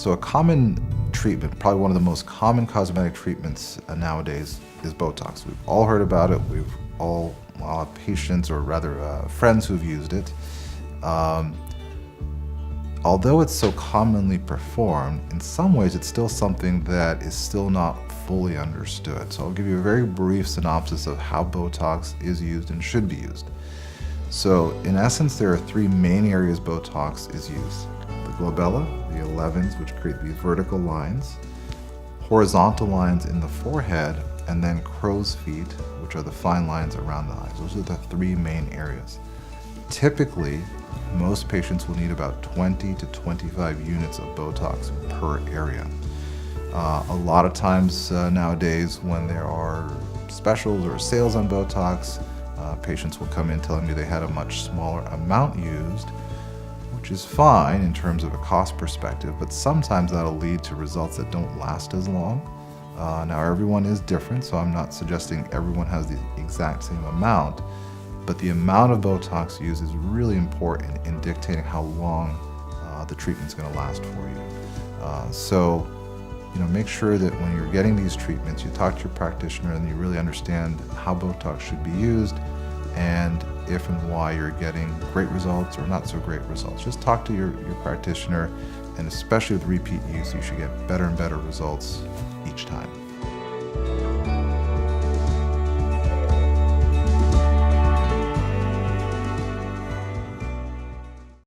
So a common treatment, probably one of the most common cosmetic treatments nowadays is Botox. We've all heard about it. We've all patients, or rather friends who've used it. Although it's so commonly performed, in some ways it's still something that is still not fully understood. So I'll give you a very brief synopsis of how Botox is used and should be used. So in essence, there are three main areas Botox is used. The glabella, the 11s, which create these vertical lines, horizontal lines in the forehead, and then crow's feet, which are the fine lines around the eyes. Those are the three main areas. Typically, most patients will need about 20 to 25 units of Botox per area. A lot of times nowadays, when there are specials or sales on Botox, patients will come in telling me they had a much smaller amount used, which is fine in terms of a cost perspective, but sometimes that'll lead to results that don't last as long. Now everyone is different, so I'm not suggesting everyone has the exact same amount, but the amount of Botox used is really important in dictating how long the treatment's going to last for you. So, make sure that when you're getting these treatments, you talk to your practitioner and you really understand how Botox should be used and if and why you're getting great results or not so great results. Just talk to your practitioner, and especially with repeat use, you should get better and better results each time.